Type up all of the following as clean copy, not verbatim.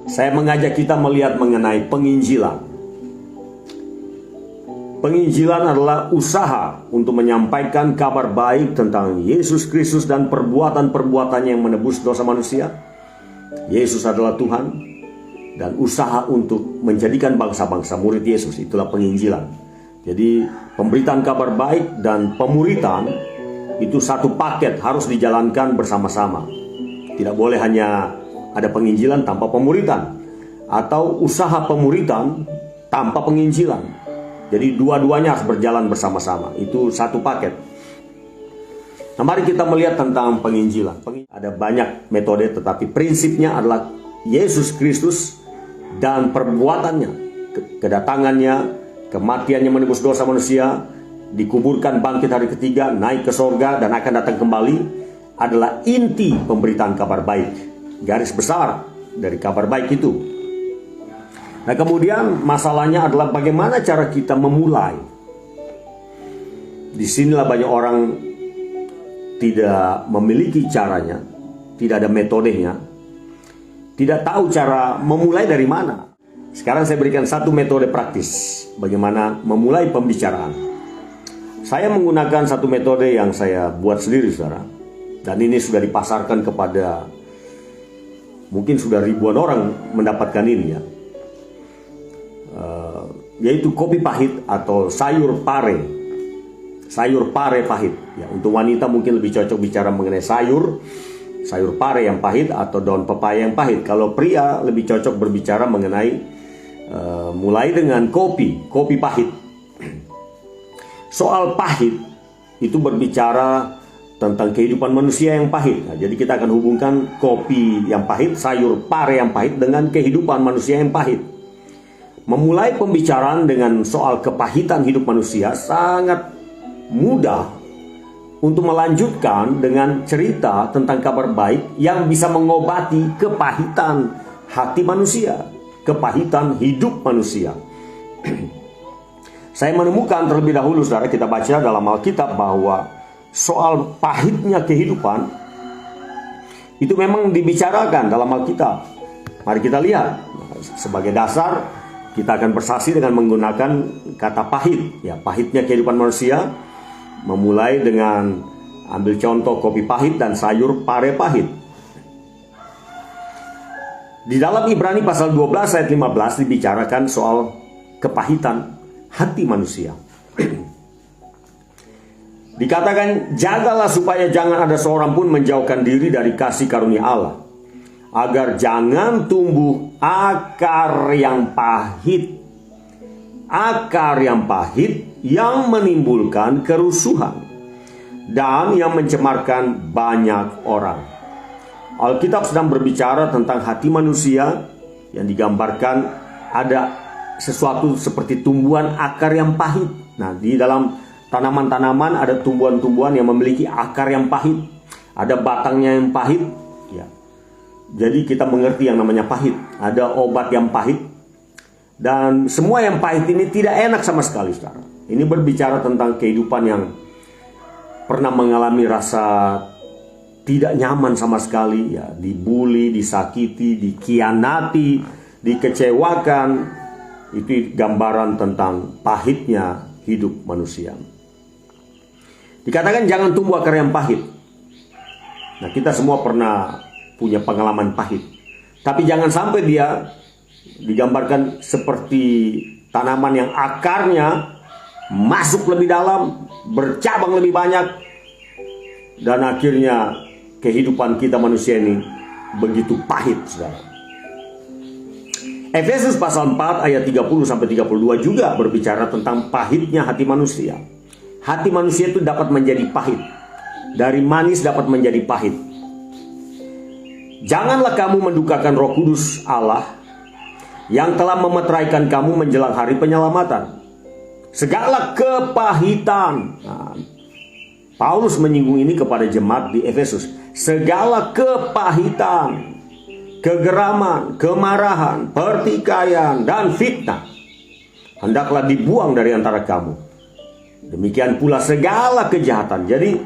saya mengajak kita melihat mengenai penginjilan. Penginjilan adalah usaha untuk menyampaikan kabar baik tentang Yesus Kristus dan perbuatan-perbuatannya yang menebus dosa manusia. Yesus adalah Tuhan, dan usaha untuk menjadikan bangsa-bangsa murid Yesus, itulah penginjilan. Jadi pemberitaan kabar baik dan pemuritan itu satu paket, harus dijalankan bersama-sama. Tidak boleh hanya ada penginjilan tanpa pemuritan, atau usaha pemuritan tanpa penginjilan. Jadi dua-duanya harus berjalan bersama-sama. Itu satu paket. Nah, mari kita melihat tentang penginjilan. Ada banyak metode, tetapi prinsipnya adalah Yesus Kristus dan perbuatannya, kedatangannya, kematiannya menebus dosa manusia, dikuburkan, bangkit hari ketiga, naik ke sorga, dan akan datang kembali, adalah inti pemberitaan kabar baik. Garis besar dari kabar baik itu. Nah, kemudian masalahnya adalah bagaimana cara kita memulai. Disinilah banyak orang tidak memiliki caranya, tidak ada metodenya, tidak tahu cara memulai dari mana. Sekarang saya berikan satu metode praktis bagaimana memulai pembicaraan. Saya menggunakan satu metode yang saya buat sendiri, saudara, dan ini sudah dipasarkan kepada mungkin sudah ribuan orang mendapatkan ini, ya. Yaitu kopi pahit atau sayur pare pahit, ya. Untuk wanita mungkin lebih cocok bicara mengenai sayur pare yang pahit atau daun pepaya yang pahit. Kalau pria lebih cocok berbicara mengenai mulai dengan kopi pahit. Soal pahit itu berbicara tentang kehidupan manusia yang pahit. Nah, jadi kita akan hubungkan kopi yang pahit, sayur pare yang pahit dengan kehidupan manusia yang pahit. Memulai pembicaraan dengan soal kepahitan hidup manusia sangat mudah untuk melanjutkan dengan cerita tentang kabar baik yang bisa mengobati kepahitan hati manusia, kepahitan hidup manusia. Saya menemukan terlebih dahulu, saudara, kita baca dalam Alkitab bahwa soal pahitnya kehidupan itu memang dibicarakan dalam Alkitab. Mari kita lihat. Sebagai dasar, kita akan bersaksi dengan menggunakan kata pahit, ya, pahitnya kehidupan manusia, memulai dengan ambil contoh kopi pahit dan sayur pare pahit. Di dalam Ibrani pasal 12 ayat 15 dibicarakan soal kepahitan hati manusia. Dikatakan, jagalah supaya jangan ada seorang pun menjauhkan diri dari kasih karunia Allah, agar jangan tumbuh akar yang pahit yang menimbulkan kerusuhan dan yang mencemarkan banyak orang. Alkitab sedang berbicara tentang hati manusia yang digambarkan ada sesuatu seperti tumbuhan akar yang pahit. Nah, di dalam tanaman-tanaman ada tumbuhan-tumbuhan yang memiliki akar yang pahit, ada batangnya yang pahit, ya. Jadi kita mengerti yang namanya pahit. Ada obat yang pahit, dan semua yang pahit ini tidak enak sama sekali, saudara. Ini berbicara tentang kehidupan yang pernah mengalami rasa tidak nyaman sama sekali, ya. Dibully, disakiti, dikhianati, dikecewakan. Itu gambaran tentang pahitnya hidup manusia. Dikatakan jangan tumbuh akar yang pahit. Nah, kita semua pernah punya pengalaman pahit. Tapi jangan sampai dia digambarkan seperti tanaman yang akarnya masuk lebih dalam, bercabang lebih banyak, dan akhirnya kehidupan kita manusia ini begitu pahit, saudara. Efesus pasal 4 ayat 30-32 juga berbicara tentang pahitnya hati manusia. Hati manusia itu dapat menjadi pahit. Dari manis dapat menjadi pahit. Janganlah kamu mendukakan Roh Kudus Allah yang telah memeteraikan kamu menjelang hari penyelamatan. Segala kepahitan. Nah, Paulus menyinggung ini kepada jemaat di Efesus. Segala kepahitan, kegeraman, kemarahan, pertikaian, dan fitnah hendaklah dibuang dari antara kamu. Demikian pula segala kejahatan. Jadi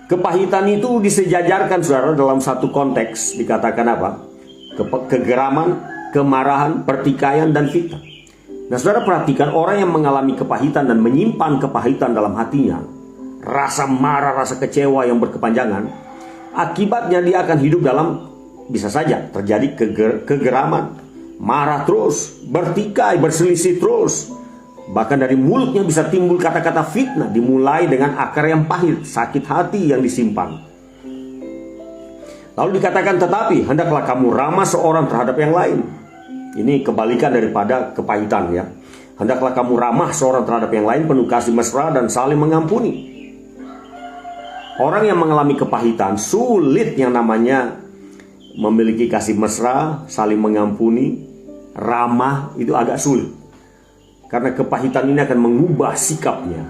kepahitan itu disejajarkan, saudara, dalam satu konteks. Dikatakan apa? Kegeraman, kemarahan, pertikaian, dan fitnah. Nah, saudara perhatikan orang yang mengalami kepahitan dan menyimpan kepahitan dalam hatinya, rasa marah, rasa kecewa yang berkepanjangan, akibatnya dia akan hidup dalam, bisa saja terjadi kegeraman, marah terus, bertikai, berselisih terus. Bahkan dari mulutnya bisa timbul kata-kata fitnah, dimulai dengan akar yang pahit, sakit hati yang disimpan. Lalu dikatakan, tetapi hendaklah kamu ramah seorang terhadap yang lain. Ini kebalikan daripada kepahitan ya. Hendaklah kamu ramah seorang terhadap yang lain, penuh kasih mesra dan saling mengampuni. Orang yang mengalami kepahitan sulit yang namanya memiliki kasih mesra, saling mengampuni, ramah, itu agak sulit. Karena kepahitan ini akan mengubah sikapnya.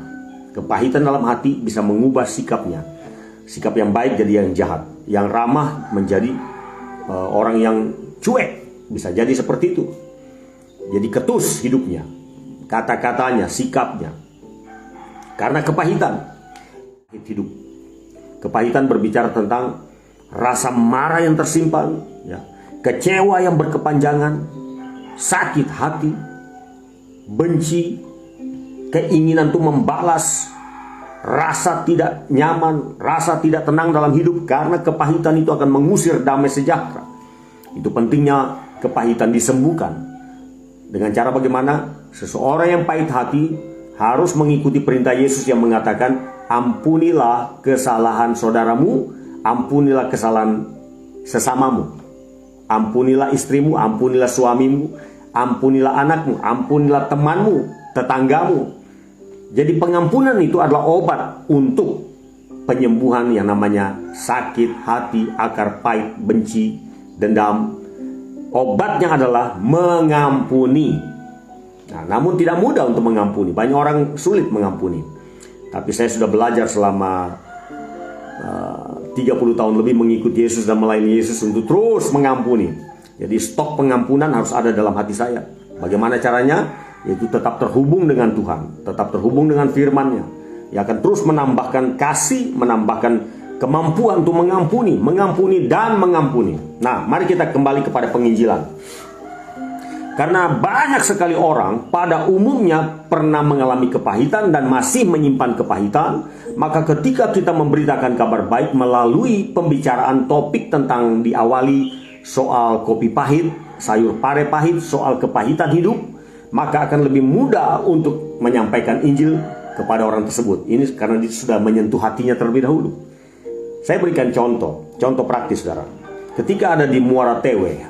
Kepahitan dalam hati bisa mengubah sikapnya. Sikap yang baik jadi yang jahat, yang ramah menjadi orang yang cuek. Bisa jadi seperti itu. Jadi ketus hidupnya, kata-katanya, sikapnya. Karena kepahitan hidup. Kepahitan berbicara tentang rasa marah yang tersimpan, ya, kecewa yang berkepanjangan, sakit hati, benci, keinginan untuk membalas, rasa tidak nyaman, rasa tidak tenang dalam hidup. Karena kepahitan itu akan mengusir damai sejahtera. Itu pentingnya kepahitan disembuhkan. Dengan cara bagaimana? Seseorang yang pahit hati harus mengikuti perintah Yesus yang mengatakan, ampunilah kesalahan saudaramu, ampunilah kesalahan sesamamu. Ampunilah istrimu, ampunilah suamimu, ampunilah anakmu, ampunilah temanmu, tetanggamu. Jadi pengampunan itu adalah obat untuk penyembuhan yang namanya sakit hati, akar pahit, benci, dendam. Obatnya adalah mengampuni. Nah, namun tidak mudah untuk mengampuni. Banyak orang sulit mengampuni. Tapi saya sudah belajar selama 30 tahun lebih mengikuti Yesus dan melayani Yesus untuk terus mengampuni. Jadi stok pengampunan harus ada dalam hati saya. Bagaimana caranya? Yaitu tetap terhubung dengan Tuhan, tetap terhubung dengan firman-Nya. Yang akan terus menambahkan kasih, menambahkan kemampuan untuk mengampuni dan mengampuni. Nah, mari kita kembali kepada penginjilan. Karena banyak sekali orang pada umumnya pernah mengalami kepahitan dan masih menyimpan kepahitan, maka ketika kita memberitakan kabar baik melalui pembicaraan topik tentang diawali soal kopi pahit, sayur pare pahit, soal kepahitan hidup, maka akan lebih mudah untuk menyampaikan Injil kepada orang tersebut. Ini karena dia sudah menyentuh hatinya terlebih dahulu. Saya berikan contoh praktis, saudara. Ketika ada di Muara Tewe,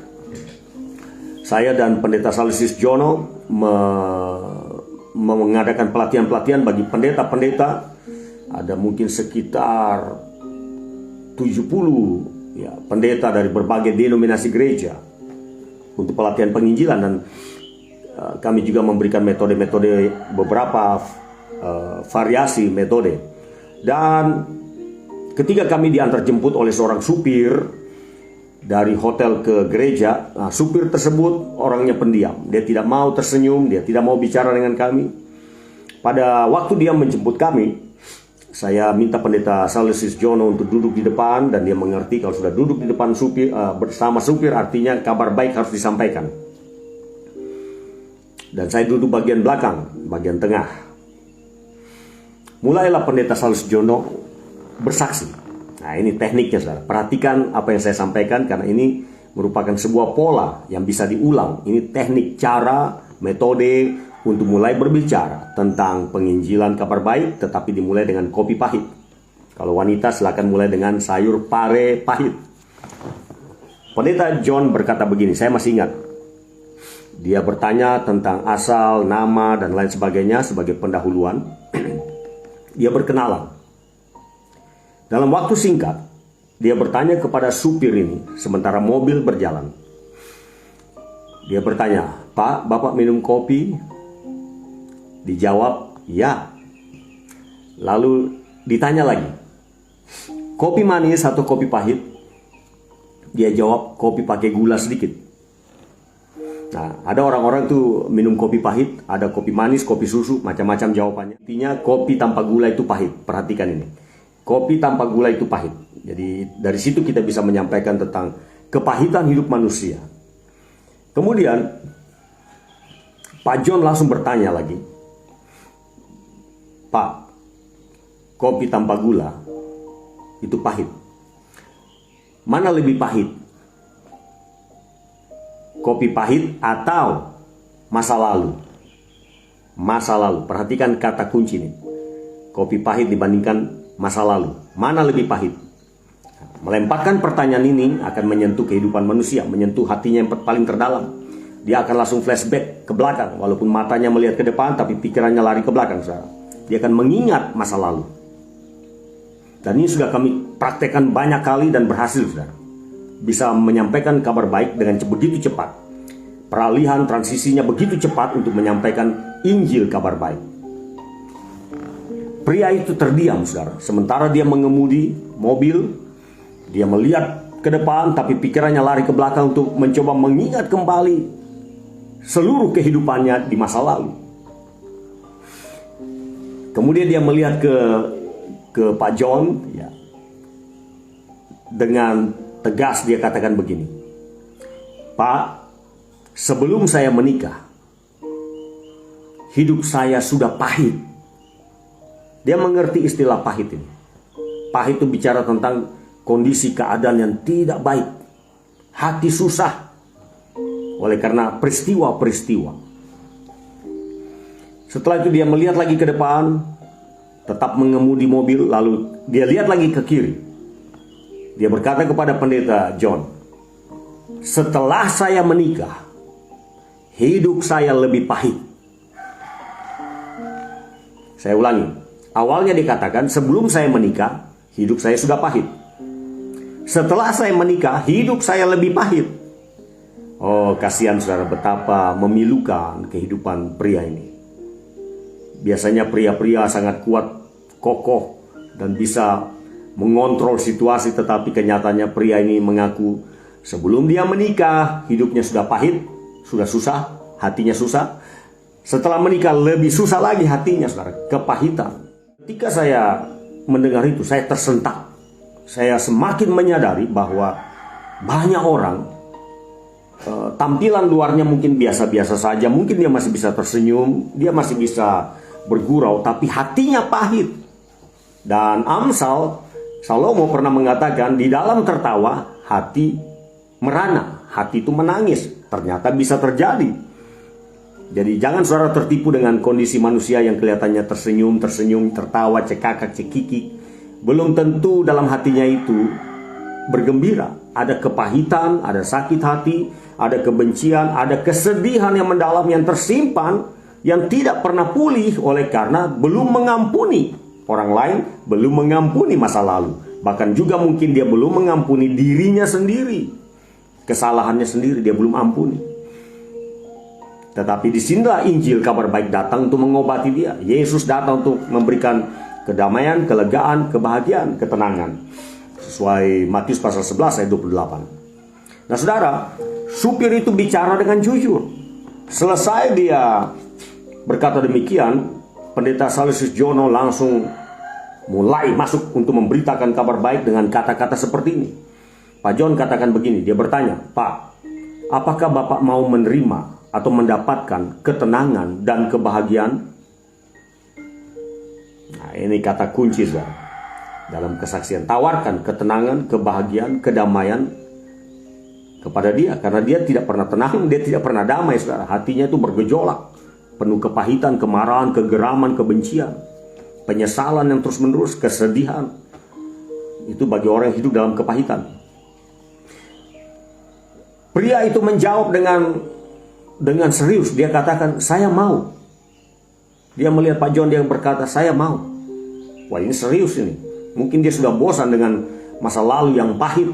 saya dan Pendeta Salesius Jono mengadakan pelatihan-pelatihan bagi pendeta-pendeta. Ada mungkin sekitar 70 ya, pendeta dari berbagai denominasi gereja untuk pelatihan penginjilan. Dan kami juga memberikan metode-metode, beberapa variasi metode. Dan ketika kami diantar jemput oleh seorang supir dari hotel ke gereja, nah, supir tersebut orangnya pendiam. Dia tidak mau tersenyum, dia tidak mau bicara dengan kami. Pada waktu dia menjemput kami, saya minta Pendeta Salesius Jono untuk duduk di depan, dan dia mengerti kalau sudah duduk di depan supir, bersama supir artinya kabar baik harus disampaikan. Dan saya duduk bagian belakang, bagian tengah. Mulailah Pendeta Salesius Jono bersaksi. Nah, ini tekniknya, saudara. Perhatikan apa yang saya sampaikan, karena ini merupakan sebuah pola yang bisa diulang. Ini teknik, cara, metode untuk mulai berbicara tentang penginjilan kabar baik, tetapi dimulai dengan kopi pahit. Kalau wanita silakan mulai dengan sayur pare pahit. Pendeta John berkata begini, saya masih ingat. Dia bertanya tentang asal, nama, dan lain sebagainya sebagai pendahuluan. Dia berkenalan. Dalam waktu singkat, dia bertanya kepada supir ini sementara mobil berjalan. Dia bertanya, "Pak, Bapak minum kopi?" Dijawab, "Ya." Lalu ditanya lagi, "Kopi manis atau kopi pahit?" Dia jawab, "Kopi pakai gula sedikit." Nah, ada orang-orang tuh minum kopi pahit, ada kopi manis, kopi susu, macam-macam jawabannya. Intinya kopi tanpa gula itu pahit. Perhatikan ini. Kopi tanpa gula itu pahit. Jadi dari situ kita bisa menyampaikan tentang kepahitan hidup manusia. Kemudian Pak John langsung bertanya lagi, "Pak, kopi tanpa gula itu pahit. Mana lebih pahit? Kopi pahit atau masa lalu?" Masa lalu, perhatikan kata kunci ini. Kopi pahit dibandingkan masa lalu. Mana lebih pahit? Melemparkan pertanyaan ini akan menyentuh kehidupan manusia, menyentuh hatinya yang paling terdalam. Dia akan langsung flashback ke belakang, walaupun matanya melihat ke depan, tapi pikirannya lari ke belakang, saudara. Dia akan mengingat masa lalu. Dan ini sudah kami praktekkan banyak kali dan berhasil, saudara. Bisa menyampaikan kabar baik dengan begitu cepat. Peralihan transisinya begitu cepat untuk menyampaikan Injil kabar baik. Pria itu terdiam, saudara. Sementara dia mengemudi mobil, dia melihat ke depan, tapi pikirannya lari ke belakang untuk mencoba mengingat kembali seluruh kehidupannya di masa lalu. Kemudian dia melihat ke Pak John, ya. Dengan tegas dia katakan begini, "Pak, sebelum saya menikah, hidup saya sudah pahit." Dia mengerti istilah pahit ini. Pahit itu bicara tentang kondisi keadaan yang tidak baik. Hati susah oleh karena peristiwa-peristiwa. Setelah itu dia melihat lagi ke depan, tetap mengemudi mobil, lalu dia lihat lagi ke kiri. Dia berkata kepada pendeta John, "Setelah saya menikah, hidup saya lebih pahit." Saya ulangi. Awalnya dikatakan, sebelum saya menikah, hidup saya sudah pahit. Setelah saya menikah, hidup saya lebih pahit. Oh, kasihan saudara, betapa memilukan kehidupan pria ini. Biasanya pria-pria sangat kuat, kokoh, dan bisa mengontrol situasi. Tetapi kenyataannya pria ini mengaku sebelum dia menikah, hidupnya sudah pahit, sudah susah, hatinya susah. Setelah menikah lebih susah lagi hatinya, saudara, kepahitan. Ketika saya mendengar itu, saya tersentak. Saya semakin menyadari bahwa banyak orang tampilan luarnya mungkin biasa-biasa saja, mungkin dia masih bisa tersenyum, dia masih bisa bergurau, tapi hatinya pahit. Dan Salomo pernah mengatakan, di dalam tertawa hati merana, hati itu menangis. Ternyata bisa terjadi. Jadi jangan saudara tertipu dengan kondisi manusia yang kelihatannya tersenyum, tertawa, cekakak, cekikik. Belum tentu dalam hatinya itu bergembira. Ada kepahitan, ada sakit hati, ada kebencian, ada kesedihan yang mendalam yang tersimpan, yang tidak pernah pulih oleh karena belum mengampuni orang lain, belum mengampuni masa lalu. Bahkan juga mungkin dia belum mengampuni dirinya sendiri. Kesalahannya sendiri dia belum ampuni. Tetapi disinilah Injil kabar baik datang untuk mengobati dia. Yesus datang untuk memberikan kedamaian, kelegaan, kebahagiaan, ketenangan. Sesuai Matius pasal 11 ayat 28. Nah saudara, supir itu bicara dengan jujur. Selesai dia berkata demikian, Pendeta Salesius Jono langsung mulai masuk untuk memberitakan kabar baik dengan kata-kata seperti ini. Pak John katakan begini, dia bertanya, "Pak, apakah Bapak mau menerima atau mendapatkan ketenangan dan kebahagiaan?" Nah, ini kata kunci saudara dalam kesaksian. Tawarkan ketenangan, kebahagiaan, kedamaian kepada dia. Karena dia tidak pernah tenang, dia tidak pernah damai saudara. Hatinya itu bergejolak, penuh kepahitan, kemarahan, kegeraman, kebencian, penyesalan yang terus menerus, kesedihan. Itu bagi orang yang hidup dalam kepahitan. Pria itu menjawab dengan serius. Dia katakan, "Saya mau." Dia melihat Pak John, dia berkata, "Saya mau." Wah, ini serius ini. Mungkin dia sudah bosan dengan masa lalu yang pahit.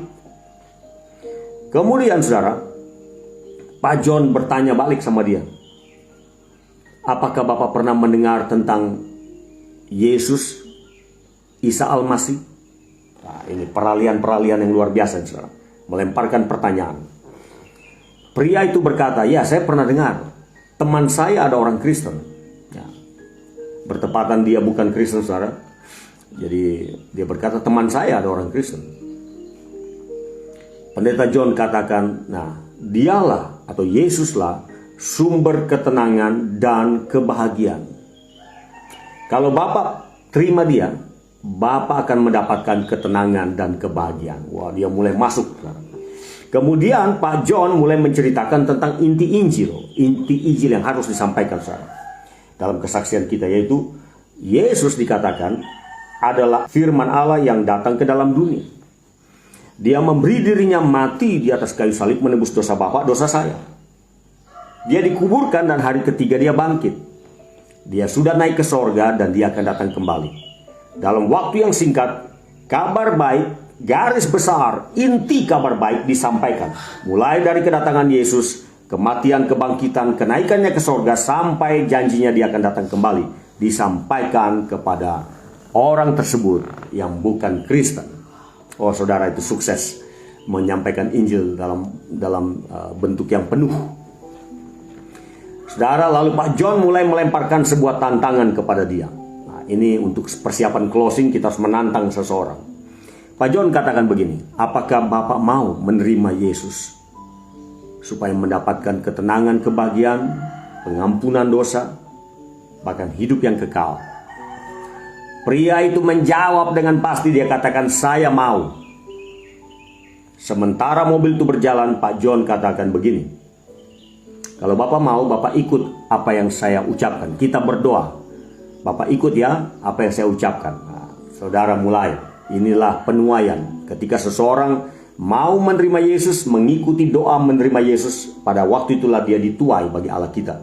Kemudian saudara, Pak John bertanya balik sama dia, "Apakah Bapak pernah mendengar tentang Yesus, Isa Al-Masih?" Nah, ini peralihan-peralihan yang luar biasa saudara. Melemparkan pertanyaan. Pria itu berkata, "Ya, saya pernah dengar. Teman saya ada orang Kristen." Ya. Bertepatan dia bukan Kristen saudara. Jadi dia berkata, "Teman saya ada orang Kristen." Pendeta John katakan, "Nah, dialah atau Yesuslah sumber ketenangan dan kebahagiaan. Kalau Bapak terima dia, Bapak akan mendapatkan ketenangan dan kebahagiaan. Wah, dia mulai masuk. Kemudian Pak John mulai menceritakan tentang inti Injil yang harus disampaikan saudara. Dalam kesaksian kita, yaitu Yesus dikatakan adalah firman Allah yang datang ke dalam dunia. Dia memberi dirinya mati di atas kayu salib menebus dosa Bapak, dosa saya. Dia dikuburkan dan hari ketiga dia bangkit. Dia sudah naik ke sorga dan dia akan datang kembali. Dalam waktu yang singkat, kabar baik, garis besar, inti kabar baik disampaikan. Mulai dari kedatangan Yesus, kematian, kebangkitan, kenaikannya ke sorga, sampai janjinya dia akan datang kembali. Disampaikan kepada orang tersebut yang bukan Kristen. Oh saudara, itu sukses menyampaikan Injil dalam bentuk yang penuh. Saudara, lalu Pak John mulai melemparkan sebuah tantangan kepada dia. Nah, ini untuk persiapan closing, kita harus menantang seseorang. Pak John katakan begini, apakah Bapak mau menerima Yesus supaya mendapatkan ketenangan, kebahagiaan, pengampunan dosa, bahkan hidup yang kekal? Pria itu menjawab dengan pasti, dia katakan, saya mau. Sementara mobil itu berjalan, Pak John katakan begini, kalau Bapak mau, Bapak ikut apa yang saya ucapkan. Kita berdoa, Bapak ikut ya apa yang saya ucapkan. Nah, saudara, mulai. Inilah penuaian. Ketika seseorang mau menerima Yesus, mengikuti doa menerima Yesus, pada waktu itulah dia dituai bagi Allah kita.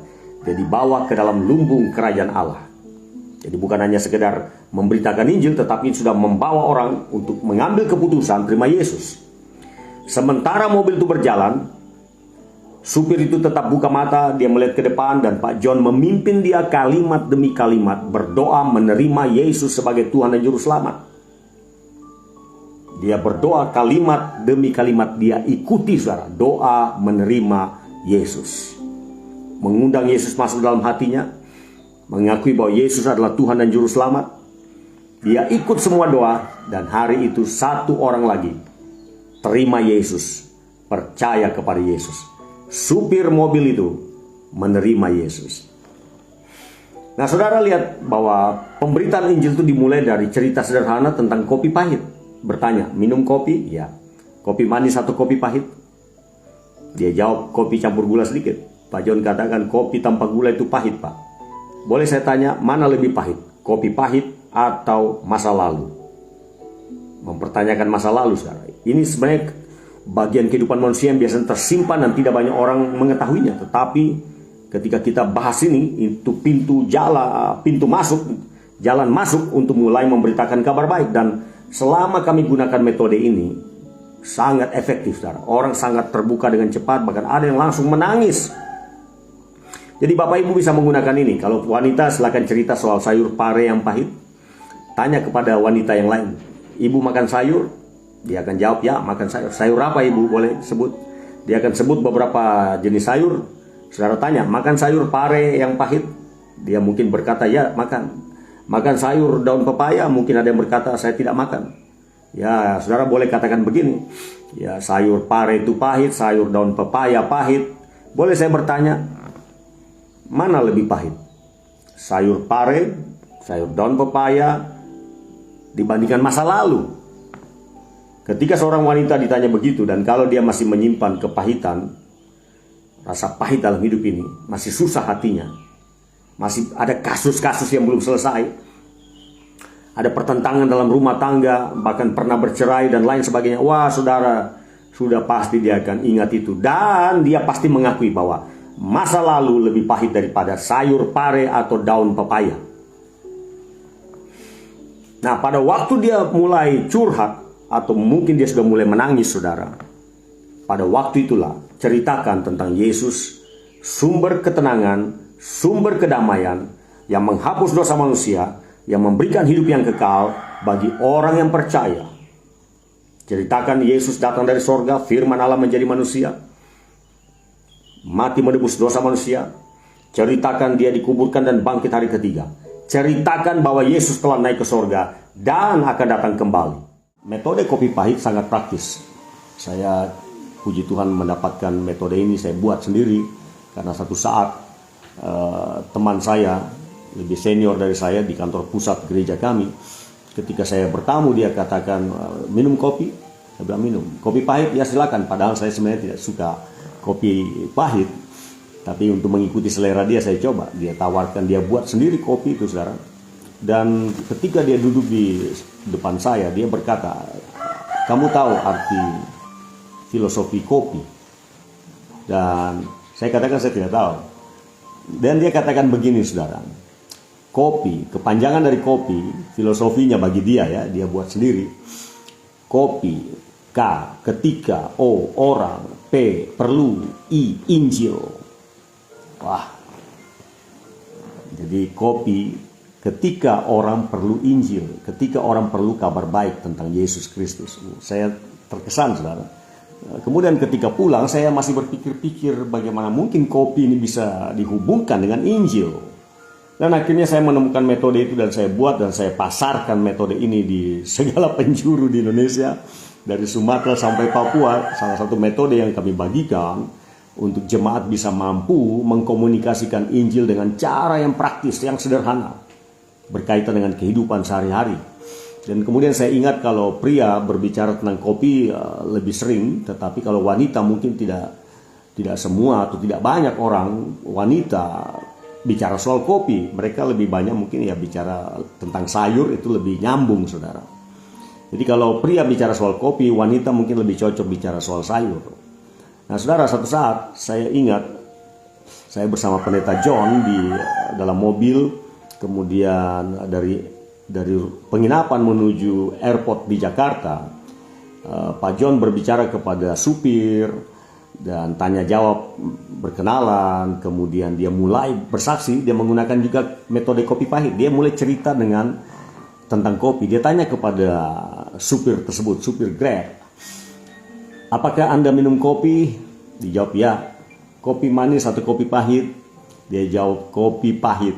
Dia dibawa ke dalam lumbung kerajaan Allah. Jadi bukan hanya sekedar memberitakan Injil, tetapi sudah membawa orang untuk mengambil keputusan terima Yesus. Sementara mobil itu berjalan, supir itu tetap buka mata, dia melihat ke depan, dan Pak John memimpin dia kalimat demi kalimat berdoa menerima Yesus sebagai Tuhan dan Juru Selamat. Dia berdoa kalimat demi kalimat, dia ikuti saudara, doa menerima Yesus. Mengundang Yesus masuk dalam hatinya, mengakui bahwa Yesus adalah Tuhan dan Juru Selamat. Dia ikut semua doa, dan hari itu satu orang lagi terima Yesus, percaya kepada Yesus. Supir mobil itu menerima Yesus. Nah saudara, lihat bahwa pemberitaan Injil itu dimulai dari cerita sederhana tentang kopi pahit. Bertanya, minum kopi? Ya. Kopi manis atau kopi pahit? Dia jawab, kopi campur gula sedikit. Pak John katakan, kopi tanpa gula itu pahit, Pak. Boleh saya tanya, mana lebih pahit? Kopi pahit atau masa lalu? Mempertanyakan masa lalu, saudara. Ini sebenarnya bagian kehidupan manusia yang biasanya tersimpan dan tidak banyak orang mengetahuinya. Tetapi ketika kita bahas ini, itu pintu masuk, jalan masuk untuk mulai memberitakan kabar baik. Dan selama kami gunakan metode ini, sangat efektif, saudara. Orang sangat terbuka dengan cepat, bahkan ada yang langsung menangis. Jadi Bapak Ibu bisa menggunakan ini. Kalau wanita, silakan cerita soal sayur pare yang pahit. Tanya kepada wanita yang lain, Ibu makan sayur? Dia akan jawab, ya makan sayur. Sayur apa Ibu? Boleh sebut. Dia akan sebut beberapa jenis sayur. Saudara tanya, makan sayur pare yang pahit? Dia mungkin berkata, ya makan. Makan sayur daun pepaya? Mungkin ada yang berkata, saya tidak makan. Ya, saudara boleh katakan begini, ya sayur pare itu pahit, sayur daun pepaya pahit. Boleh saya bertanya, mana lebih pahit? Sayur pare, sayur daun pepaya, dibandingkan masa lalu? Ketika seorang wanita ditanya begitu, dan kalau dia masih menyimpan kepahitan, rasa pahit dalam hidup ini, masih susah hatinya, masih ada kasus-kasus yang belum selesai, ada pertentangan dalam rumah tangga, bahkan pernah bercerai dan lain sebagainya. Wah saudara, sudah pasti dia akan ingat itu. Dan dia pasti mengakui bahwa masa lalu lebih pahit daripada sayur pare atau daun pepaya. Nah, pada waktu dia mulai curhat, atau mungkin dia sudah mulai menangis, saudara, pada waktu itulah ceritakan tentang Yesus, sumber ketenangan, sumber kedamaian, yang menghapus dosa manusia, yang memberikan hidup yang kekal bagi orang yang percaya. Ceritakan Yesus datang dari sorga, firman Allah menjadi manusia, mati menebus dosa manusia. Ceritakan dia dikuburkan dan bangkit hari ketiga. Ceritakan bahwa Yesus telah naik ke sorga dan akan datang kembali. Metode kopi pahit sangat praktis. Saya puji Tuhan mendapatkan metode ini saya buat sendiri. Karena satu saat teman saya lebih senior dari saya di kantor pusat gereja kami, ketika saya bertamu dia katakan, minum kopi? Saya bilang minum. Kopi pahit? Ya silakan. Padahal saya sebenarnya tidak suka kopi pahit. Tapi untuk mengikuti selera dia saya coba. Dia tawarkan, dia buat sendiri kopi itu, saudara. Dan ketika dia duduk di depan saya, dia berkata, kamu tahu arti filosofi kopi? Dan saya katakan saya tidak tahu. Dan dia katakan begini, saudara. Kopi, kepanjangan dari kopi, filosofinya bagi dia ya, dia buat sendiri. Kopi, K, ketika, O, orang, P, perlu, I, Injil. Wah. Jadi kopi, ketika orang perlu Injil, ketika orang perlu kabar baik tentang Yesus Kristus. Saya terkesan, saudara. Kemudian ketika pulang saya masih berpikir-pikir bagaimana mungkin kopi ini bisa dihubungkan dengan Injil. Dan akhirnya saya menemukan metode itu dan saya buat dan saya pasarkan metode ini di segala penjuru di Indonesia. Dari Sumatera sampai Papua, salah satu metode yang kami bagikan untuk jemaat bisa mampu mengkomunikasikan Injil dengan cara yang praktis, yang sederhana, berkaitan dengan kehidupan sehari-hari. Dan kemudian saya ingat kalau pria berbicara tentang kopi lebih sering, tetapi kalau wanita mungkin tidak semua atau tidak banyak orang wanita bicara soal kopi. Mereka lebih banyak mungkin ya bicara tentang sayur, itu lebih nyambung, saudara. Jadi kalau pria bicara soal kopi, wanita mungkin lebih cocok bicara soal sayur. Nah, saudara, satu saat saya ingat saya bersama Pendeta John di dalam mobil, kemudian dari penginapan menuju airport di Jakarta. Pak John berbicara kepada supir dan tanya jawab, berkenalan, kemudian dia mulai bersaksi. Dia menggunakan juga metode kopi pahit. Dia mulai cerita tentang kopi. Dia tanya kepada supir tersebut, supir Grab, apakah Anda minum kopi? Dijawab ya. Kopi manis atau kopi pahit? Dia jawab kopi pahit.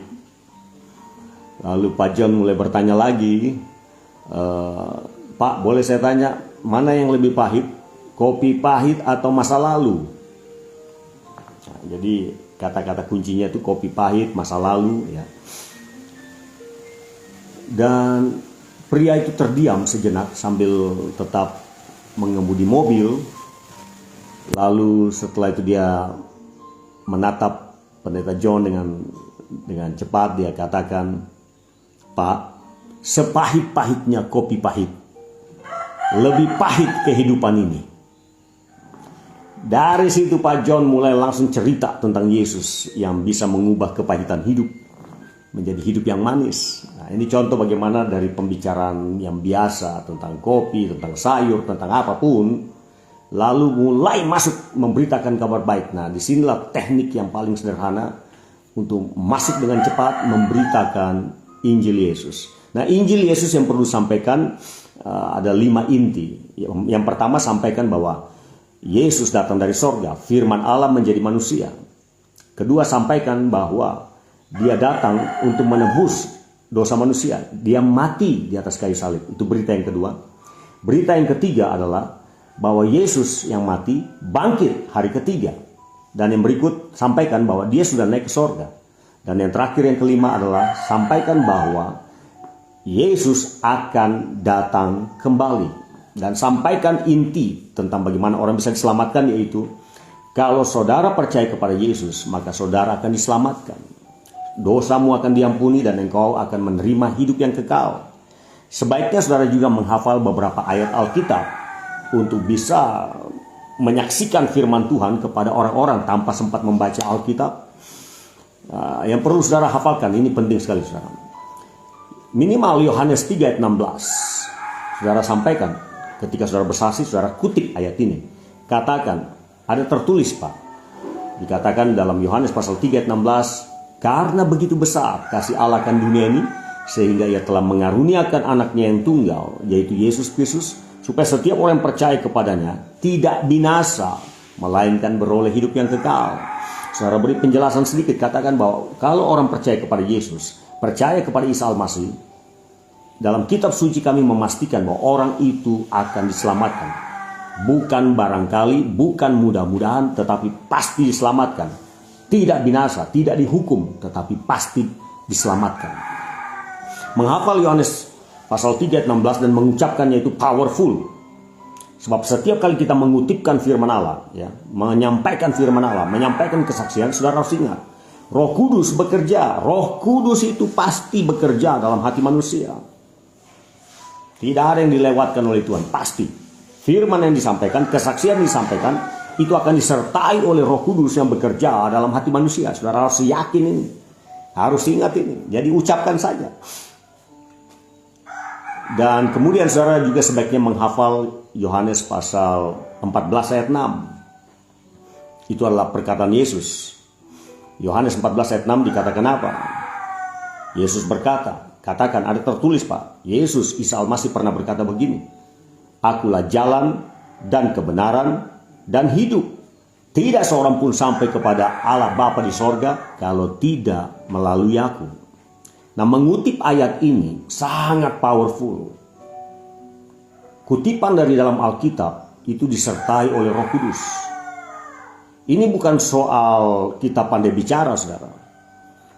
Lalu Pak John mulai bertanya lagi, Pak, boleh saya tanya, mana yang lebih pahit? Kopi pahit atau masa lalu? Nah, jadi kata-kata kuncinya itu kopi pahit, masa lalu ya. Dan pria itu terdiam sejenak sambil tetap mengemudi mobil. Lalu setelah itu dia menatap Pendeta John dengan cepat. Dia katakan, Pak, sepahit-pahitnya kopi pahit, lebih pahit kehidupan ini. Dari situ Pak John mulai langsung cerita tentang Yesus yang bisa mengubah kepahitan hidup menjadi hidup yang manis. Nah, ini contoh bagaimana dari pembicaraan yang biasa tentang kopi, tentang sayur, tentang apapun, lalu mulai masuk memberitakan kabar baik. Nah, disinilah teknik yang paling sederhana untuk masuk dengan cepat memberitakan Injil Yesus. Nah, Injil Yesus yang perlu sampaikan ada 5 inti. Yang pertama, sampaikan bahwa Yesus datang dari sorga, firman Allah menjadi manusia. Kedua, sampaikan bahwa dia datang untuk menebus dosa manusia. Dia mati di atas kayu salib. Itu berita yang kedua. Berita yang ketiga adalah bahwa Yesus yang mati bangkit hari ketiga. Dan yang berikut, sampaikan bahwa dia sudah naik ke sorga. Dan yang terakhir, yang kelima adalah sampaikan bahwa Yesus akan datang kembali. Dan sampaikan inti tentang bagaimana orang bisa diselamatkan, yaitu kalau saudara percaya kepada Yesus, maka saudara akan diselamatkan. Dosamu akan diampuni dan engkau akan menerima hidup yang kekal. Sebaiknya saudara juga menghafal beberapa ayat Alkitab untuk bisa menyaksikan firman Tuhan kepada orang-orang tanpa sempat membaca Alkitab. Yang perlu saudara hafalkan, ini penting sekali saudara. Minimal Yohanes 3 ayat 16. Saudara sampaikan, ketika saudara bersaksi, saudara kutip ayat ini. Katakan, ada tertulis Pak. Dikatakan dalam Yohanes pasal 3 ayat 16, karena begitu besar kasih Allah akan dunia ini, sehingga ia telah mengaruniakan anaknya yang tunggal, yaitu Yesus Kristus, supaya setiap orang yang percaya kepadanya tidak binasa, melainkan beroleh hidup yang kekal. Saudara beri penjelasan sedikit, katakan bahwa kalau orang percaya kepada Yesus, percaya kepada Isa Al-Masih, dalam kitab suci kami memastikan bahwa orang itu akan diselamatkan. Bukan barangkali, bukan mudah-mudahan, tetapi pasti diselamatkan. Tidak binasa, tidak dihukum, tetapi pasti diselamatkan. Menghafal Yohanes pasal 3 ayat 16 dan mengucapkannya itu powerful. Sebab setiap kali kita mengutipkan firman Allah, ya, menyampaikan firman Allah, menyampaikan kesaksian, saudara harus ingat, Roh Kudus bekerja. Roh Kudus itu pasti bekerja dalam hati manusia. Tidak ada yang dilewatkan oleh Tuhan, pasti. Firman yang disampaikan, kesaksian yang disampaikan, itu akan disertai oleh Roh Kudus yang bekerja dalam hati manusia. Saudara harus yakin ini, harus ingat ini. Jadi ucapkan saja. Dan kemudian saudara juga sebaiknya menghafal Yohanes pasal 14 ayat 6. Itu adalah perkataan Yesus. Yohanes 14 ayat 6 dikatakan apa? Yesus berkata, katakan, ada tertulis Pak, Yesus Isa Al-Masih pernah berkata begini, Akulah jalan dan kebenaran dan hidup. Tidak seorang pun sampai kepada Allah Bapa di sorga kalau tidak melalui aku. Nah, mengutip ayat ini sangat powerful. Kutipan dari dalam Alkitab itu disertai oleh Roh Kudus. Ini bukan soal kita pandai bicara, saudara.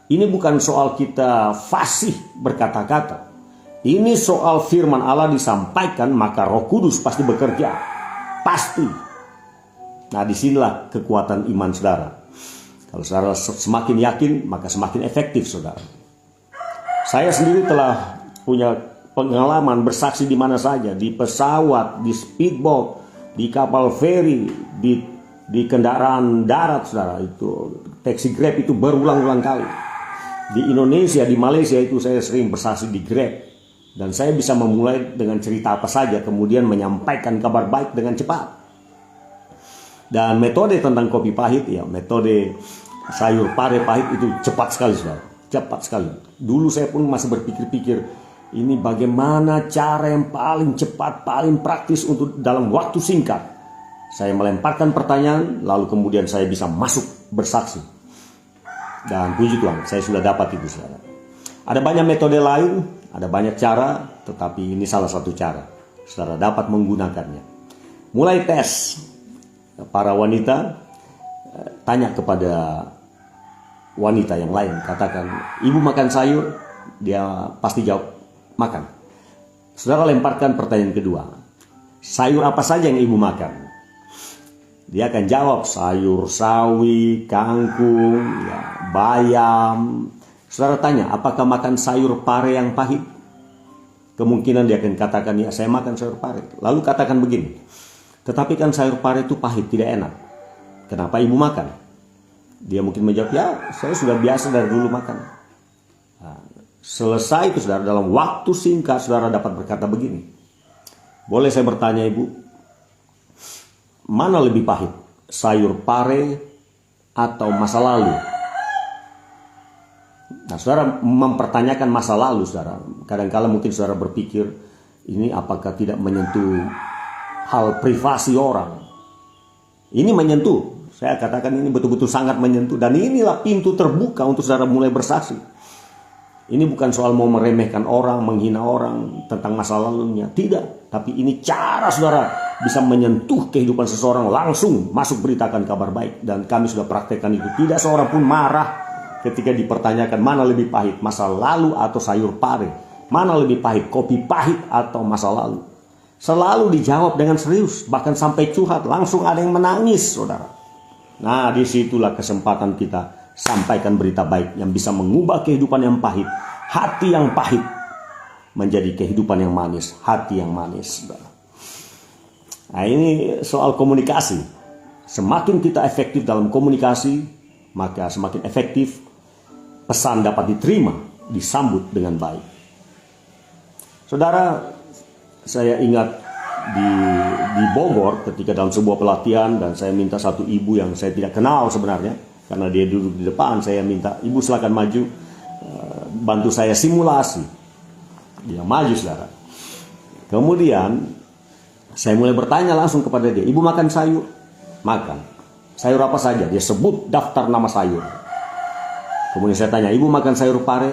Ini bukan soal kita fasih berkata-kata. Ini soal firman Allah disampaikan, maka Roh Kudus pasti bekerja. Pasti. Nah, disinilah kekuatan iman saudara. Kalau saudara semakin yakin, maka semakin efektif, saudara. Saya sendiri telah punya pengalaman bersaksi di mana saja, di pesawat, di speedboat, di kapal feri, di kendaraan darat, saudara. Itu taxi Grab itu berulang-ulang kali. Di Indonesia, di Malaysia itu saya sering bersaksi di Grab. Dan saya bisa memulai dengan cerita apa saja, kemudian menyampaikan kabar baik dengan cepat. Dan metode tentang kopi pahit, ya, metode sayur pare pahit itu cepat sekali, saudara. Cepat sekali. Dulu saya pun masih berpikir-pikir, ini bagaimana cara yang paling cepat, paling praktis untuk dalam waktu singkat. Saya melemparkan pertanyaan, lalu kemudian saya bisa masuk bersaksi. Dan puji Tuhan, saya sudah dapat itu, saudara. Ada banyak metode lain, ada banyak cara, tetapi ini salah satu cara. Saudara dapat menggunakannya. Mulai tes. Para wanita, tanya kepada wanita yang lain, katakan, ibu makan sayur? Dia pasti jawab, makan. Saudara lemparkan pertanyaan kedua, sayur apa saja yang ibu makan? Dia akan jawab, sayur sawi, kangkung, ya, bayam. Saudara tanya, apakah makan sayur pare yang pahit? Kemungkinan dia akan katakan, ya saya makan sayur pare. Lalu katakan begini, tetapi kan sayur pare itu pahit, tidak enak. Kenapa ibu makan? Dia mungkin menjawab, ya saya sudah biasa dari dulu makan. Nah, selesai itu, saudara, dalam waktu singkat saudara dapat berkata begini, boleh saya bertanya ibu, mana lebih pahit, sayur pare atau masa lalu? Nah, saudara mempertanyakan masa lalu, saudara. Kadang-kala mungkin saudara berpikir, ini apakah tidak menyentuh hal privasi orang? Ini menyentuh. Saya katakan ini betul-betul sangat menyentuh. Dan inilah pintu terbuka untuk saudara mulai bersaksi. Ini bukan soal mau meremehkan orang, menghina orang tentang masa lalunya. Tidak. Tapi ini cara saudara bisa menyentuh kehidupan seseorang, langsung masuk beritakan kabar baik. Dan kami sudah praktekkan itu. Tidak seorang pun marah ketika dipertanyakan mana lebih pahit, masa lalu atau sayur pare. Mana lebih pahit, kopi pahit atau masa lalu. Selalu dijawab dengan serius. Bahkan sampai curhat, langsung ada yang menangis, saudara. Nah, disitulah kesempatan kita sampaikan berita baik yang bisa mengubah kehidupan yang pahit, hati yang pahit, menjadi kehidupan yang manis, hati yang manis. Nah, ini soal komunikasi. Semakin kita efektif dalam komunikasi, maka semakin efektif pesan dapat diterima, disambut dengan baik. Saudara, saya ingat di Bogor ketika dalam sebuah pelatihan, dan saya minta satu ibu yang saya tidak kenal sebenarnya, karena dia duduk di depan. Saya minta, ibu silakan maju, bantu saya simulasi. Dia maju, saudara. Kemudian saya mulai bertanya langsung kepada dia, ibu makan sayur? Makan. Sayur apa saja? Dia sebut daftar nama sayur. Kemudian saya tanya, ibu makan sayur pare?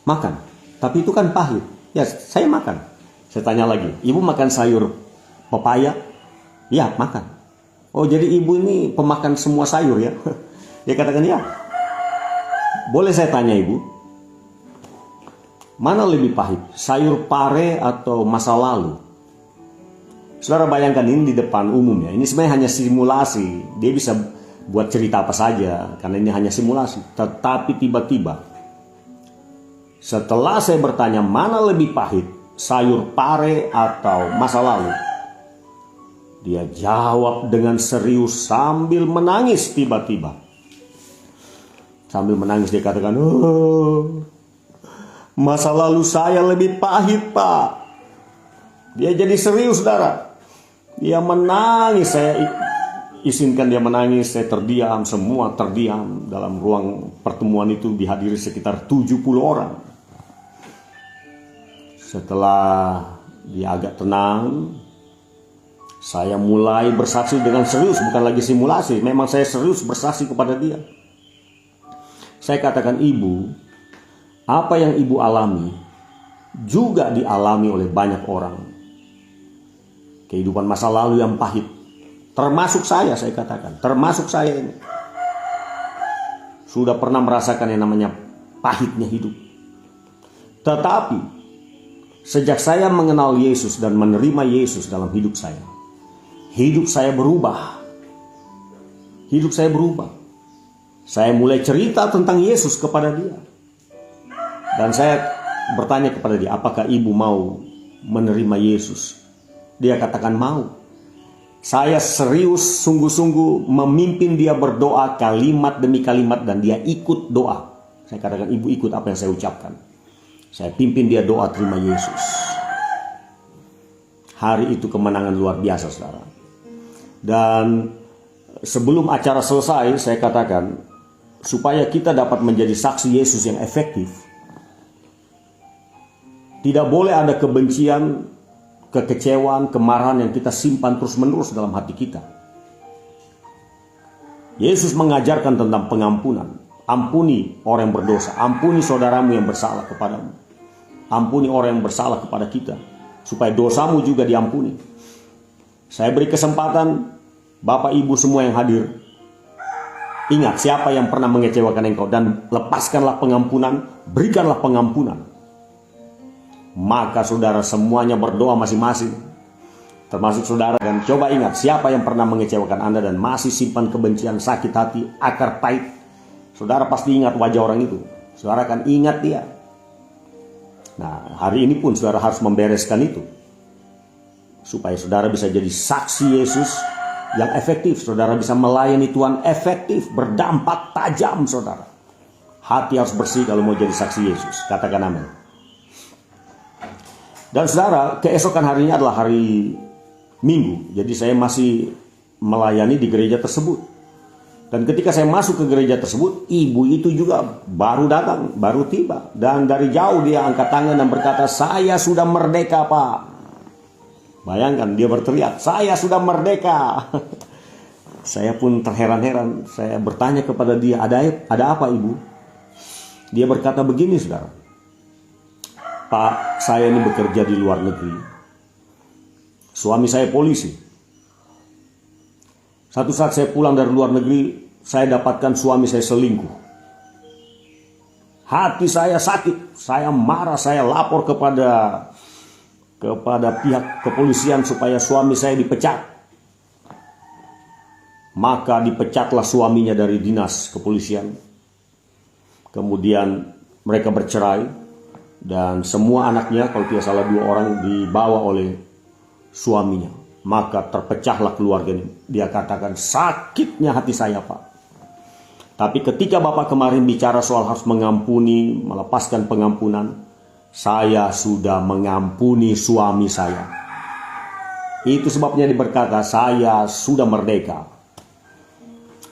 Makan. Tapi itu kan pahit. Ya, saya makan. Saya tanya lagi, ibu makan sayur pepaya? Ya, makan. Oh, jadi ibu ini pemakan semua sayur ya? Dia katakan ya. Boleh saya tanya ibu, mana lebih pahit, sayur pare atau masa lalu? Saudara bayangkan ini di depan umum ya. Ini sebenarnya hanya simulasi. Dia bisa buat cerita apa saja karena ini hanya simulasi. Tetapi tiba-tiba setelah saya bertanya mana lebih pahit, sayur pare atau masa lalu, dia jawab dengan serius sambil menangis tiba-tiba. Sambil menangis dia katakan, oh, masa lalu saya lebih pahit, Pak. Dia jadi serius, saudara. Dia menangis, saya izinkan dia menangis, saya terdiam, semua terdiam. Dalam ruang pertemuan itu dihadiri sekitar 70 orang. Setelah dia agak tenang, saya mulai bersaksi dengan serius, bukan lagi simulasi. Memang saya serius bersaksi kepada dia. Saya katakan, ibu, apa yang ibu alami juga dialami oleh banyak orang. Kehidupan masa lalu yang pahit. Termasuk saya katakan. Termasuk saya ini. Sudah pernah merasakan yang namanya pahitnya hidup. Tetapi, sejak saya mengenal Yesus dan menerima Yesus dalam hidup saya berubah. Hidup saya berubah. Saya mulai cerita tentang Yesus kepada dia. Dan saya bertanya kepada dia, apakah ibu mau menerima Yesus? Dia katakan mau. Saya serius sungguh-sungguh memimpin dia berdoa kalimat demi kalimat dan dia ikut doa. Saya katakan, ibu ikut apa yang saya ucapkan. Saya pimpin dia doa terima Yesus. Hari itu kemenangan luar biasa, saudara. Dan sebelum acara selesai, saya katakan, supaya kita dapat menjadi saksi Yesus yang efektif, tidak boleh ada kebencian, kekecewaan, kemarahan yang kita simpan terus-menerus dalam hati kita. Yesus mengajarkan tentang pengampunan. Ampuni orang yang berdosa, ampuni saudaramu yang bersalah kepadamu. Ampuni orang yang bersalah kepada kita, supaya dosamu juga diampuni. Saya beri kesempatan, Bapak Ibu semua yang hadir, ingat siapa yang pernah mengecewakan engkau dan lepaskanlah pengampunan, berikanlah pengampunan. Maka saudara semuanya berdoa masing-masing, termasuk saudara, dan coba ingat siapa yang pernah mengecewakan Anda dan masih simpan kebencian, sakit hati, akar pahit. Saudara pasti ingat wajah orang itu. Saudara akan ingat dia. Nah, hari ini pun saudara harus membereskan itu, supaya saudara bisa jadi saksi Yesus yang efektif. Saudara bisa melayani Tuhan efektif, berdampak tajam, saudara. Hati harus bersih kalau mau jadi saksi Yesus. Katakan amin. Dan saudara, keesokan harinya adalah hari Minggu. Jadi saya masih melayani di gereja tersebut. Dan ketika saya masuk ke gereja tersebut, ibu itu juga baru datang, baru tiba. Dan dari jauh dia angkat tangan dan berkata, saya sudah merdeka, Pak. Bayangkan, dia berteriak, saya sudah merdeka. Saya pun terheran-heran. Saya bertanya kepada dia, ada apa ibu? Dia berkata begini, saudara. Pak, saya ini bekerja di luar negeri. Suami saya polisi. Satu saat saya pulang dari luar negeri, saya dapatkan suami saya selingkuh. Hati saya sakit, saya marah, saya lapor kepada pihak kepolisian supaya suami saya dipecat. Maka dipecatlah suaminya dari dinas kepolisian. Kemudian mereka bercerai dan semua anaknya, kalau tidak salah 2 orang, dibawa oleh suaminya. Maka terpecahlah keluarga ini. Dia katakan, sakitnya hati saya, Pak. Tapi ketika Bapak kemarin bicara soal harus mengampuni, melepaskan pengampunan, saya sudah mengampuni suami saya. Itu sebabnya dia berkata, saya sudah merdeka.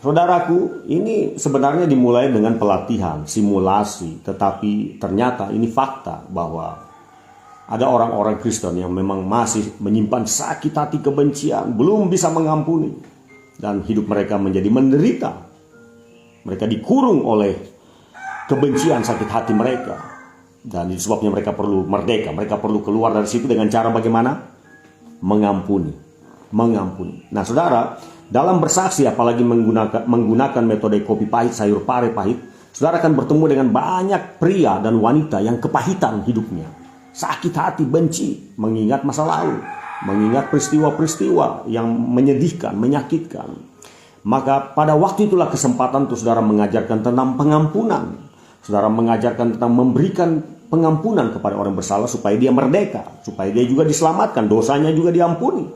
Saudaraku, ini sebenarnya dimulai dengan pelatihan, simulasi. Tetapi ternyata ini fakta bahwa ada orang-orang Kristen yang memang masih menyimpan sakit hati, kebencian, belum bisa mengampuni. Dan hidup mereka menjadi menderita. Mereka dikurung oleh kebencian, sakit hati mereka. Dan itu sebabnya mereka perlu merdeka. Mereka perlu keluar dari situ dengan cara bagaimana? Mengampuni. mengampuni. Nah saudara, dalam bersaksi apalagi menggunakan metode kopi pahit, sayur pare pahit, saudara akan bertemu dengan banyak pria dan wanita yang kepahitan hidupnya. Sakit hati, benci, mengingat masa lalu, mengingat peristiwa-peristiwa yang menyedihkan, menyakitkan. Maka pada waktu itulah kesempatan untuk saudara mengajarkan tentang pengampunan. Saudara mengajarkan tentang memberikan pengampunan kepada orang bersalah supaya dia merdeka, supaya dia juga diselamatkan, dosanya juga diampuni.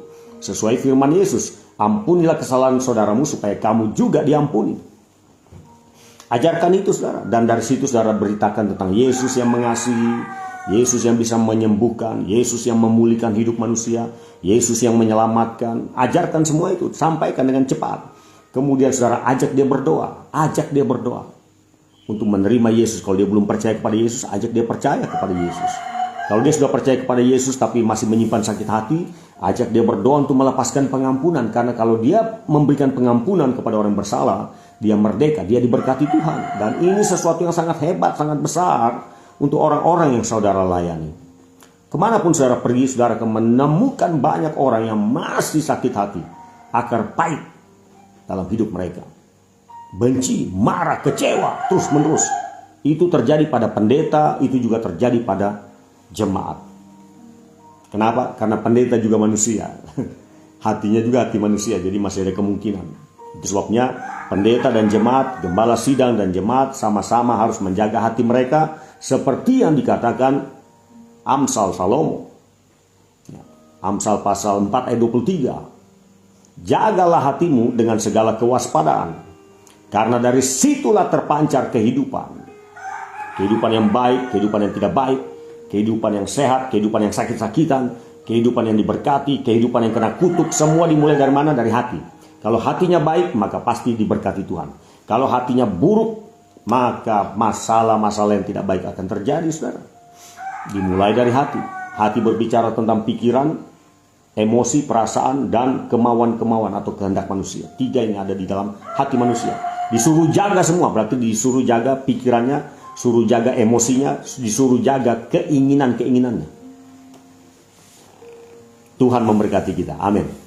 Sesuai firman Yesus, ampunilah kesalahan saudaramu supaya kamu juga diampuni. Ajarkan itu saudara, dan dari situ saudara beritakan tentang Yesus yang mengasihi, Yesus yang bisa menyembuhkan, Yesus yang memulihkan hidup manusia, Yesus yang menyelamatkan. Ajarkan semua itu, sampaikan dengan cepat. Kemudian saudara ajak dia berdoa untuk menerima Yesus. Kalau dia belum percaya kepada Yesus, ajak dia percaya kepada Yesus. Kalau dia sudah percaya kepada Yesus tapi masih menyimpan sakit hati, ajak dia berdoa untuk melepaskan pengampunan. Karena kalau dia memberikan pengampunan kepada orang bersalah, dia merdeka, dia diberkati Tuhan. Dan ini sesuatu yang sangat hebat, sangat besar untuk orang-orang yang saudara layani. Kemanapun saudara pergi, saudara akan menemukan banyak orang yang masih sakit hati, akar pahit dalam hidup mereka. Benci, marah, kecewa, terus menerus. Itu terjadi pada pendeta, itu juga terjadi pada jemaat. Kenapa? Karena pendeta juga manusia. Hatinya juga hati manusia, jadi masih ada kemungkinan. Itu sebabnya pendeta dan jemaat, gembala sidang dan jemaat sama-sama harus menjaga hati mereka seperti yang dikatakan Amsal Salomo. Amsal pasal 4 ayat 23. Jagalah hatimu dengan segala kewaspadaan, karena dari situlah terpancar kehidupan. Kehidupan yang baik, kehidupan yang tidak baik, kehidupan yang sehat, kehidupan yang sakit-sakitan, kehidupan yang diberkati, kehidupan yang kena kutuk. Semua dimulai dari mana? Dari hati. Kalau hatinya baik, maka pasti diberkati Tuhan. Kalau hatinya buruk, maka masalah-masalah yang tidak baik akan terjadi, saudara. Dimulai dari hati. Hati berbicara tentang pikiran, emosi, perasaan, dan kemauan-kemauan atau kehendak manusia. 3 yang ada di dalam hati manusia. Disuruh jaga semua, berarti disuruh jaga pikirannya, suruh jaga emosinya, disuruh jaga keinginan-keinginannya. Tuhan memberkati kita. Amin.